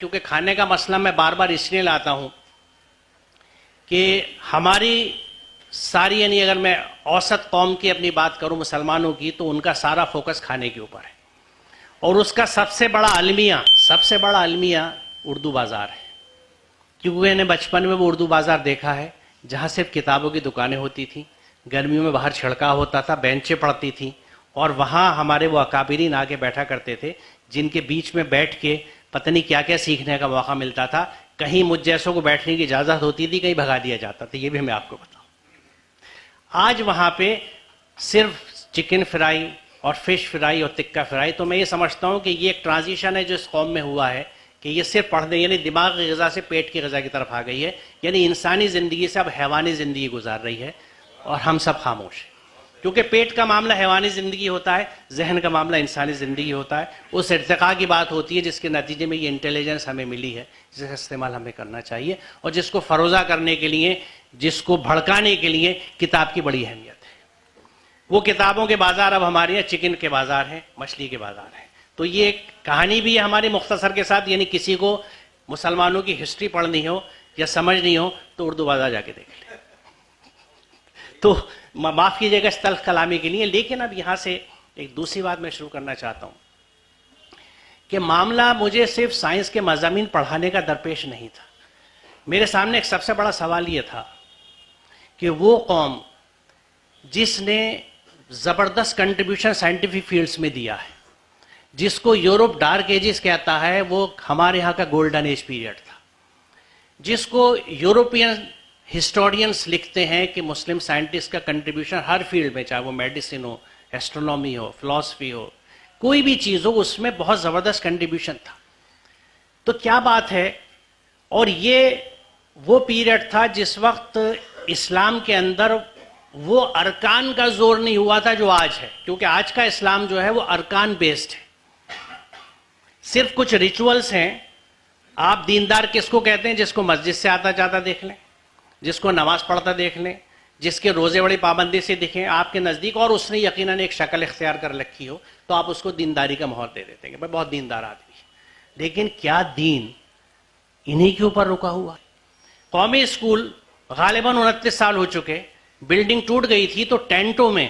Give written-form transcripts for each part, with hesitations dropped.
کیونکہ کھانے کا مسئلہ میں بار بار اس لیے لاتا ہوں کہ ہماری ساری یعنی اگر میں اوسط قوم کی اپنی بات کروں مسلمانوں کی تو ان کا سارا فوکس کھانے کے اوپر ہے، اور اس کا سب سے بڑا المیہ اردو بازار ہے، کیونکہ میں نے بچپن میں وہ اردو بازار دیکھا ہے جہاں صرف کتابوں کی دکانیں ہوتی تھیں، گرمیوں میں باہر چھڑکاؤ ہوتا تھا، بینچیں پڑتی تھیں، اور وہاں ہمارے وہ اکابرین آ کے بیٹھا کرتے تھے جن کے بیچ میں بیٹھ کے پتہ نہیں کیا کیا سیکھنے کا موقع ملتا تھا، کہیں مجھ جیسوں کو بیٹھنے کی اجازت ہوتی تھی، کہیں بھگا دیا جاتا تھا، یہ بھی میں آپ کو بتاؤں۔ آج وہاں پہ صرف چکن فرائی اور فش فرائی اور تکہ فرائی، تو میں یہ سمجھتا ہوں کہ یہ ایک ٹرانزیشن ہے جو اس قوم میں ہوا ہے کہ یہ صرف پڑھنے یعنی دماغ کی غذا سے پیٹ کی غذا کی طرف آ گئی ہے، یعنی انسانی زندگی سے اب حیوانی زندگی گزار رہی ہے، اور ہم سب خاموش ہیں، کیونکہ پیٹ کا معاملہ حیوانی زندگی ہوتا ہے، ذہن کا معاملہ انسانی زندگی ہوتا ہے، اس ارتقاء کی بات ہوتی ہے جس کے نتیجے میں یہ انٹیلیجنس ہمیں ملی ہے، جس کا استعمال ہمیں کرنا چاہیے، اور جس کو فروزہ کرنے کے لیے، جس کو بھڑکانے کے لیے کتاب کی بڑی اہمیت ہے۔ وہ کتابوں کے بازار اب ہمارے یہاں چکن کے بازار ہیں، مچھلی کے بازار ہیں۔ تو یہ ایک کہانی بھی ہے ہماری مختصر کے ساتھ، یعنی کسی کو مسلمانوں کی ہسٹری پڑھنی ہو یا سمجھنی ہو تو اردو بازار جا کے دیکھ لیں۔ تو معاف کیجیے گا اس تلخ کلامی کے لیے، لیکن اب یہاں سے ایک دوسری بات میں شروع کرنا چاہتا ہوں کہ معاملہ مجھے صرف سائنس کے مضامین پڑھانے کا درپیش نہیں تھا۔ میرے سامنے ایک سب سے بڑا سوال یہ تھا کہ وہ قوم جس نے زبردست کنٹریبیوشن سائنٹیفک فیلڈز میں دیا ہے، جس کو یورپ ڈارک ایجز کہتا ہے، وہ ہمارے ہاں کا گولڈن ایج پیریڈ تھا، جس کو یورپین ہسٹورینز لکھتے ہیں کہ مسلم سائنٹسٹ کا کنٹریبیوشن ہر فیلڈ میں، چاہے وہ میڈیسن ہو، ایسٹرونومی ہو، فلسفی ہو، کوئی بھی چیز ہو، اس میں بہت زبردست کنٹریبیوشن تھا۔ تو کیا بات ہے، اور یہ وہ پیریڈ تھا جس وقت اسلام کے اندر وہ ارکان کا زور نہیں ہوا تھا جو آج ہے، کیونکہ آج کا اسلام جو ہے وہ ارکان بیسڈ ہے، صرف کچھ ریچولز ہیں۔ آپ دیندار کس کو کہتے ہیں؟ جس کو مسجد سے آتا جاتا دیکھ لیں، جس کو نماز پڑھتا دیکھ لیں، جس کے روزے بڑی پابندی سے دکھیں آپ کے نزدیک، اور اس نے یقیناً ایک شکل اختیار کر رکھی ہو، تو آپ اس کو دینداری کا مہر دے دیتے ہیں کہ بھائی بہت دیندار آدمی ہے۔ لیکن کیا دین انہی کے اوپر رکا ہوا؟ قومی اسکول غالباً 29 سال ہو چکے، بلڈنگ ٹوٹ گئی تھی تو ٹینٹوں میں،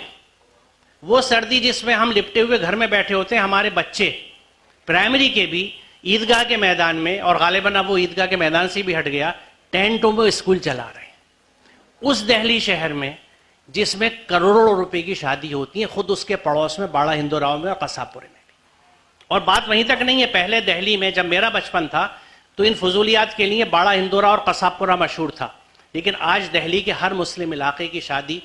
وہ سردی جس میں ہم لپٹے ہوئے گھر میں بیٹھے ہوتے ہیں، ہمارے بچے پرائمری کے بھی عیدگاہ کے میدان میں، اور غالباً اب وہ عیدگاہ کے میدان سے بھی ہٹ گیا، ٹینٹوں میں اسکول چلا رہے ہیں۔ اس دہلی شہر میں جس میں کروڑوں روپے کی شادی ہوتی ہیں، خود اس کے پڑوس میں باڑہ ہندوراؤ میں اور قصاب پورے میں بھی۔ اور بات وہیں تک نہیں ہے، پہلے دہلی میں جب میرا بچپن تھا تو ان فضولیات کے لیے باڑہ ہندوراؤ اور قصاب پورہ مشہور تھا، لیکن آج دہلی کے ہر مسلم علاقے کی شادی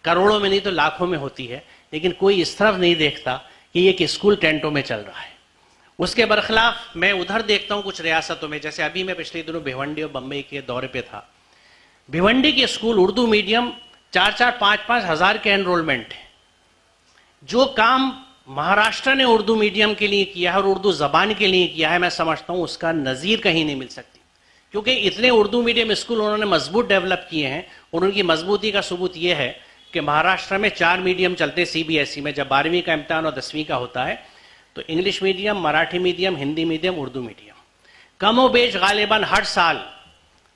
کروڑوں میں نہیں تو لاکھوں میں ہوتی ہے، لیکن کوئی اس طرف نہیں دیکھتا کہ یہ کہ اسکول ٹینٹوں میں چل رہا ہے۔ اس کے برخلاف میں ادھر دیکھتا ہوں کچھ ریاستوں میں، جیسے ابھی میں پچھلے دنوں بھیونڈی اور بمبئی کے دورے پہ تھا، بھیونڈی کے اسکول اردو میڈیم 4-5 ہزار کے انرولمنٹ ہے۔ جو کام مہاراشٹر نے اردو میڈیم کے لیے کیا ہے اور اردو زبان کے لیے کیا ہے، میں سمجھتا ہوں اس کا نظیر کہیں نہیں مل سکتی، کیونکہ اتنے اردو میڈیم اسکول انہوں نے مضبوط ڈیولپ کیے ہیں، اور ان کی مضبوطی کا ثبوت یہ ہے کہ مہاراشٹر میں 4 میڈیم چلتے سی بی ایس ای میں، جب 12ویں کا امتحان اور 10ویں کا ہوتا ہے تو English medium, Marathi medium, Hindi medium, Urdu medium, کم و بیش غالباً ہر سال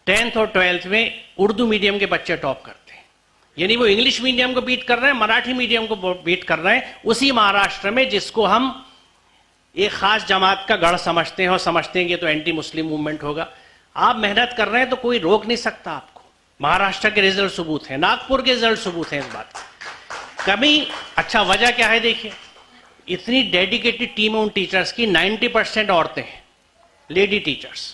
10th اور 12th میں اردو میڈیم کے بچے ٹاپ کرتے ہیں، یعنی وہ انگلش میڈیم کو بیٹ کر رہے ہیں، مراٹھی میڈیم کو بیٹ کر رہے ہیں، اسی مہاراشٹر میں جس کو ہم ایک خاص جماعت کا گڑھ سمجھتے ہیں اور سمجھتے ہیں کہ تو اینٹی مسلم موومنٹ ہوگا۔ آپ محنت کر رہے ہیں تو کوئی روک نہیں سکتا آپ کو، مہاراشٹر کے رزلٹ ثبوت ہیں، ناگپور کے رزلٹ ثبوت ہیں اس بات کی۔ کبھی اچھا وجہ کیا ہے دیکھیے، اتنی ڈیڈیکیٹڈ ٹیم ہے ان ٹیچرز کی، 90% عورتیں ہیں، لیڈی ٹیچرز۔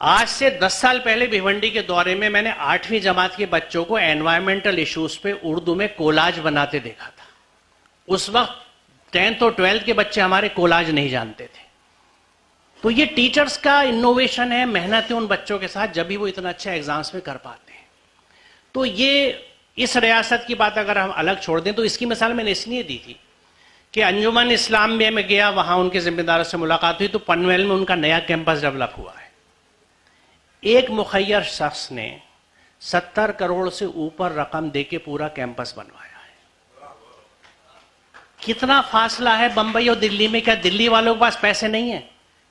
آج سے 10 سال پہلے بھیونڈی کے دورے میں نے 8ویں جماعت کے بچوں کو انوائرمنٹل ایشوز پہ اردو میں کولاج بناتے دیکھا تھا۔ اس وقت 10th اور 12th کے بچے ہمارے کولاج نہیں جانتے تھے۔ تو یہ ٹیچرز کا انوویشن ہے، محنت ہے ان بچوں کے ساتھ، جب بھی وہ اتنا اچھا ایگزامز میں کر پاتے ہیں۔ تو یہ اس ریاست کی بات اگر ہم الگ چھوڑ دیں تو اس کی مثال میں نے اس لیے دی تھی کہ انجمن اسلام میں گیا، وہاں ان کے ذمہ داروں سے ملاقات ہوئی تو پنویل میں ان کا نیا کیمپس ڈیولپ ہوا ہے۔ ایک مخیر شخص نے 70 کروڑ سے اوپر رقم دے کے پورا کیمپس بنوایا ہے۔ کتنا فاصلہ ہے بمبئی اور دلی میں؟ کیا دلی والوں کے پاس پیسے نہیں ہیں؟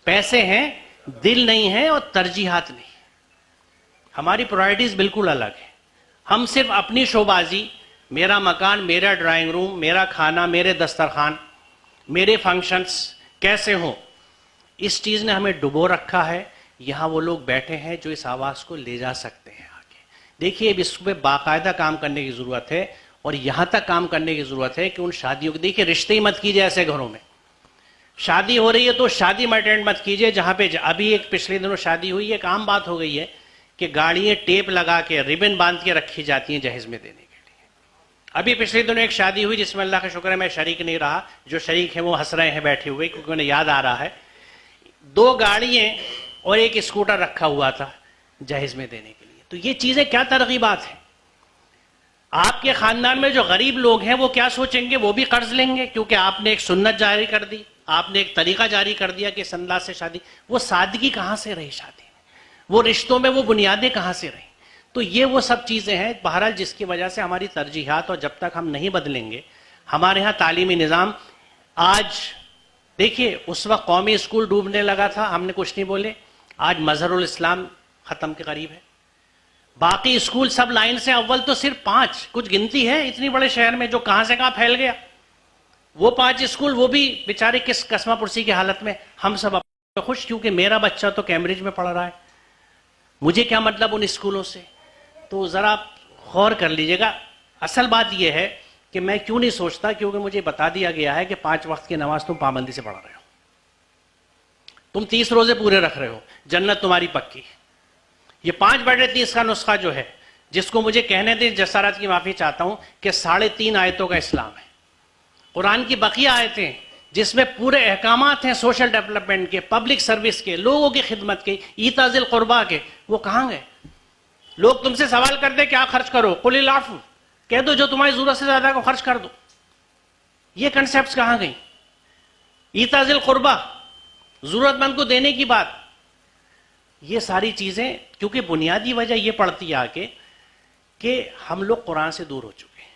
پیسے ہیں، دل نہیں ہے اور ترجیحات نہیں. ہماری پرائرٹیز بالکل الگ ہیں. ہم صرف اپنی شوبازی، میرا مکان، میرا ڈرائنگ روم، میرا کھانا، میرے دسترخوان، میرے فنکشنز کیسے ہوں، اس چیز نے ہمیں ڈبو رکھا ہے. یہاں وہ لوگ بیٹھے ہیں جو اس آواز کو لے جا سکتے ہیں آگے. دیکھیے اب اس پہ باقاعدہ کام کرنے کی ضرورت ہے، اور یہاں تک کام کرنے کی ضرورت ہے کہ ان شادیوں کو دیکھیے، رشتے ہی مت کیجیے ایسے گھروں میں. شادی ہو رہی ہے تو شادی میں اٹینڈ مت کیجیے جہاں پہ ابھی ایک پچھلے دنوں شادی ہوئی، ایک عام بات ہو گئی ہے کہ گاڑیاں ٹیپ لگا کے ربن باندھ کے رکھی جاتی ہیں جہیز میں دینے کے لیے. ابھی پچھلے دنوں ایک شادی ہوئی جس میں اللہ کا شکر ہے میں شریک نہیں رہا، جو شریک ہیں وہ ہنس رہے ہیں بیٹھے ہوئے کیونکہ انہیں یاد آ رہا ہے. 2 گاڑیاں اور ایک اسکوٹر رکھا ہوا تھا جہیز میں دینے کے لیے. تو یہ چیزیں کیا ترغیبات ہیں. آپ کے خاندان میں جو غریب لوگ ہیں وہ کیا سوچیں گے؟ وہ بھی قرض لیں گے کیونکہ آپ نے ایک سنت جاری کر دی، آپ نے ایک طریقہ جاری کر دیا کہ اس انداز سے شادی. وہ سادگی کہاں سے رہی شادی میں؟ وہ رشتوں میں وہ بنیادیں کہاں سے رہیں؟ تو یہ وہ سب چیزیں ہیں بہرحال جس کی وجہ سے ہماری ترجیحات، اور جب تک ہم نہیں بدلیں گے. ہمارے ہاں تعلیمی نظام آج دیکھیے، اس وقت قومی اسکول ڈوبنے لگا تھا، ہم نے کچھ نہیں بولے. آج مظہر الاسلام ختم کے قریب ہے. باقی اسکول سب لائن سے اول تو صرف 5 کچھ گنتی ہے اتنی بڑے شہر میں جو کہاں سے کہاں پھیل گیا. وہ 5 اسکول وہ بھی بیچارے کس قسمہ پرسی کی حالت میں. ہم سب خوش کیونکہ میرا بچہ تو کیمبرج میں پڑھ رہا ہے، مجھے کیا مطلب ان اسکولوں سے. تو ذرا غور کر لیجئے گا. اصل بات یہ ہے کہ میں کیوں نہیں سوچتا، کیونکہ مجھے بتا دیا گیا ہے کہ 5 وقت کی نماز تم پابندی سے پڑھ رہے ہو، تم 30 روزے پورے رکھ رہے ہو، جنت تمہاری پکی. یہ 5/30 کا نسخہ جو ہے، جس کو مجھے کہنے دیں، جسارت کی معافی چاہتا ہوں، کہ 3.5 آیتوں کا اسلام ہے. قرآن کی بقیہ آیتیں جس میں پورے احکامات ہیں سوشل ڈیولپمنٹ کے، پبلک سروس کے، لوگوں کی خدمت کے، ایتاء ذی القربیٰ کے، وہ کہاں گئے؟ لوگ تم سے سوال کرتے کیا خرچ کرو، قل العفو، کہہ دو جو تمہاری ضرورت سے زیادہ کو خرچ کر دو. یہ کنسیپٹس کہاں گئی؟ ایتاء ذی القربیٰ، ضرورت مند کو دینے کی بات. یہ ساری چیزیں کیونکہ بنیادی وجہ یہ پڑتی ہے آ کے کہ ہم لوگ قرآن سے دور ہو چکے ہیں.